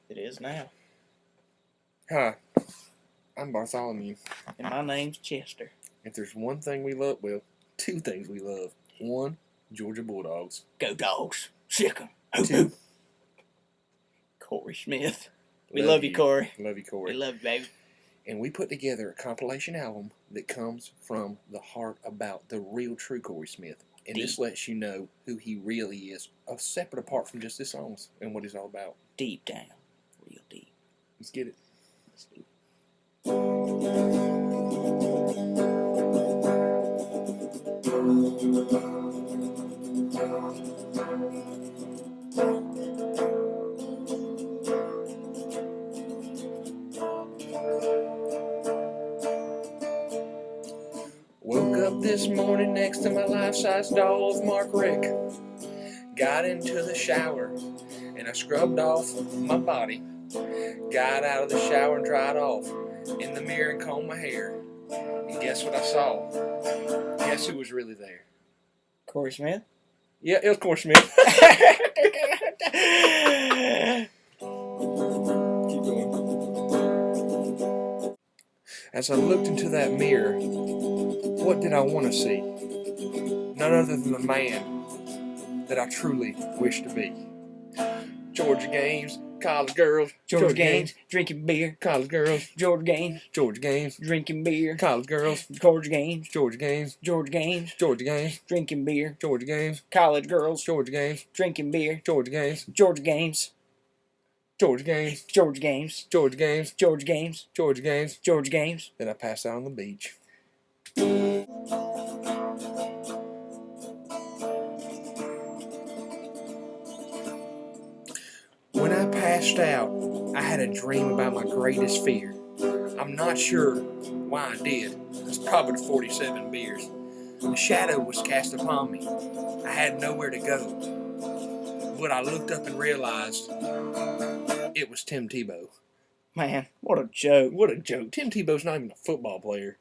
It is now. Hi, I'm Bartholomew. And my name's Chester. If there's one thing we love, well, two things we love. One, Georgia Bulldogs. Go Dogs. Sick 'em. Two, Corey Smith. We love you, Corey. Love you, Corey. We love you, baby. And we put together a compilation album that comes from the heart about the real true Corey Smith. And Deep. This lets you know who he really is, separate apart from just his songs and what he's all about. Deep down. Real deep. Let's get it. Let's do it. Woke up this morning next to my life-size doll of Mark Rick. Got into the shower and I scrubbed off my body. Got out of the shower and dried off in the mirror and combed my hair. And guess what I saw? Guess who was really there? Corey Smith? Yeah, it was Corey Smith. Keep going. As I looked into that mirror, what did I want to see? None other than the man that I truly wish to be. Georgia games, college girls, Georgia games, drinking beer. college girls, Georgia games, Georgia games, drinking beer. college girls, Georgia games, Georgia games, Georgia games, Georgia games, drinking beer. Georgia games, College girls, Georgia games, drinking beer. Georgia games, Georgia games, Georgia games, Georgia games, Georgia games, Georgia games, Georgia games. Georgia games. Then I passed out on the beach. When I passed out, I had a dream about my greatest fear. I'm not sure why I did. It's probably the 47 beers. A shadow was cast upon me. I had nowhere to go. But I looked up and realized it was Tim Tebow. Man, what a joke. What a joke. Tim Tebow's not even a football player.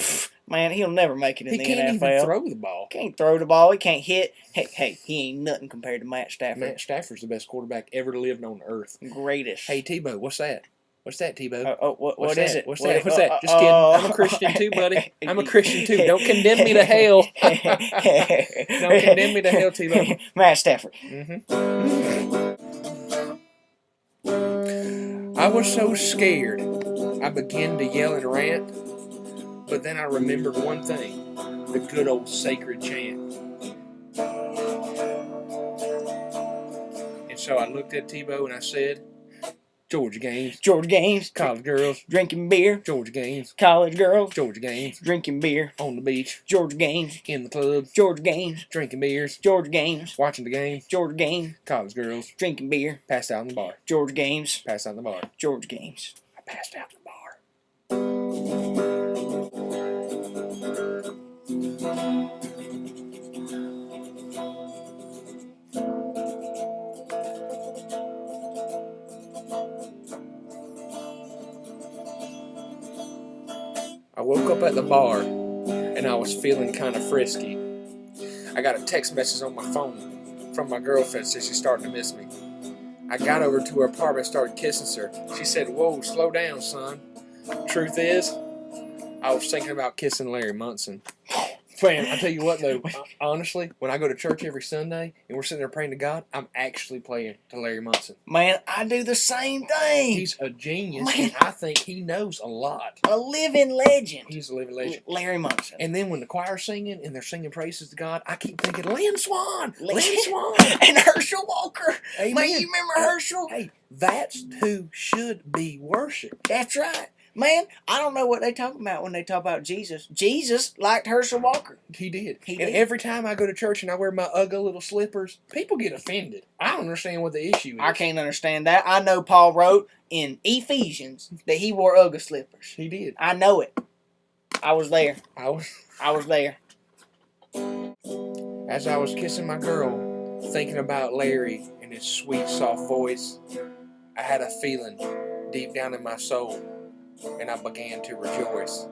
Man, he'll never make it in He the can't NFL. even throw the ball. Can't throw the ball. He can't hit. Hey, he ain't nothing compared to Matt Stafford. Matt Stafford's the best quarterback ever to live on earth. Greatest. Hey, Tebow, what's that? What's that, Tebow? What is it? What's that? Just kidding. I'm a Christian too, buddy. I'm a Christian too. Don't condemn me to hell. Don't condemn me to hell, Tebow. Matt Stafford. I was so scared, I began to yell and rant, but then I remembered one thing, the good old sacred chant. And so I looked at Tebow and I said, Georgia games, Georgia games. college girls, Drinking beer. Georgia games, College girls. Georgia games, Drinking beer. on the beach, Georgia games. in the club, Georgia games. drinking beers, Georgia games. watching the game, Georgia games. college girls, Drinking beer. passed out in the bar, Georgia games. passed out in the bar. Georgia games. I passed out in the bar. I woke up at the bar and I was feeling kind of frisky. I got a text message on my phone from my girlfriend since she's starting to miss me. I got over to her apartment and started kissing her. She said, "Whoa, slow down, son." Truth is, I was thinking about kissing Larry Munson. Man, I tell you what though, honestly, when I go to church every Sunday and we're sitting there praying to God, I'm actually playing to Larry Munson. Man, I do the same thing. He's a genius, Man. and I think he knows a lot. A living legend. He's a living legend. Larry Munson. And then when the choir's singing and they're singing praises to God, I keep thinking, Lynn Swan! Lynn Lynn Swan! And Herschel Walker. Amen. Man, you remember Herschel? Hey, that's who should be worshipped. That's right. Man, I don't know what they talk about when they talk about Jesus. Jesus liked Herschel Walker. He did. He And did. every time I go to church and I wear my ugly little slippers, people get offended. I don't understand what the issue is. I can't understand that. I know Paul wrote in Ephesians that he wore ugly slippers. He did. I know it. I was there. I was there. As I was kissing my girl, thinking about Larry and his sweet, soft voice, I had a feeling deep down in my soul, and I began to rejoice.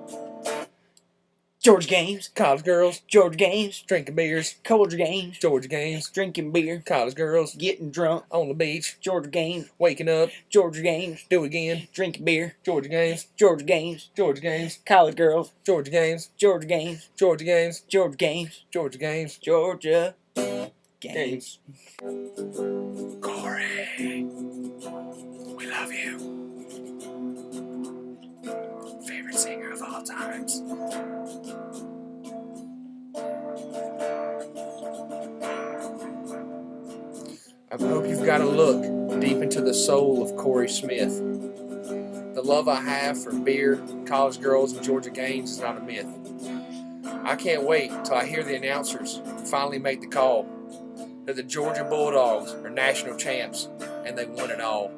Georgia games. College girls. Georgia games. Drinking beers. Georgia games. Georgia games. Drinking beer. College girls. Getting drunk. On the beach. Georgia games. Waking up. Georgia games. Do again. Drinking beer. Georgia games. Georgia games. Georgia games. College girls. Georgia games. Georgia games. Georgia games. Georgia games. Georgia games. Georgia games. Corey, we love you. Favorite singer of all times. I hope you've got a look deep into the soul of Corey Smith. The love I have for beer, college girls, and Georgia games is not a myth. I can't wait till I hear the announcers finally make the call that the Georgia Bulldogs are national champs and they won it all.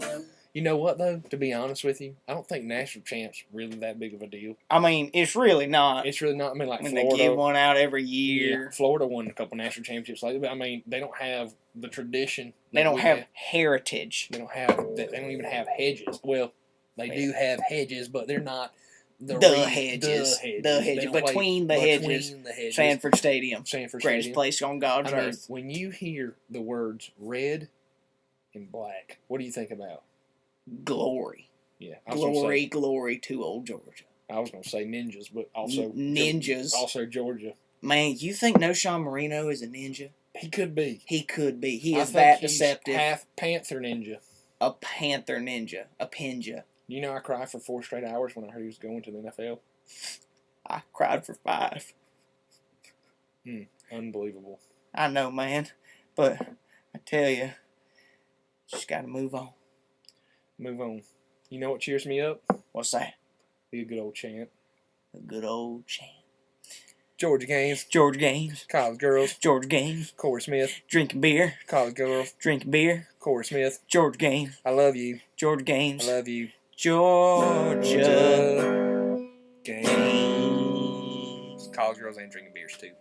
You know what, though? To be honest with you, I don't think national champs really that big of a deal. I mean, it's really not. It's really not. I mean, like When Florida. they give one out every year. Yeah, Florida won a couple national championships lately, but I mean, they don't have the tradition. They that don't we have heritage. They don't have. They don't even have hedges. Well, they do have hedges, but they're not The The hedges. hedges. The They hedges. don't play Between the hedges. Between the hedges. Sanford Stadium. Sanford Greatest Stadium. place on God's I mean, earth. when you hear the words red and black, what do you think about? Glory. Yeah, I was gonna say, Glory to old Georgia. I was going to say ninjas, but also Ninjas. Also Georgia. Man, you think No Sean Marino is a ninja? He could be. He could be. He I is think that he's deceptive. Half Panther ninja. A panther ninja. A pinja. You know, I cried for 4 straight hours when I heard he was going to the NFL. I cried for 5. Unbelievable. I know, man. But I tell you, just got to move on. Move on. You know what cheers me up? What's that? Be a good old chant. A good old chant. Georgia games. Georgia games. College girls. Georgia games. Corey Smith. Drinking beer. College girls. Drinking beer. Corey Smith. Georgia games. I love you. Georgia games. I love you. Georgia Games. College girls ain't drinking beers too.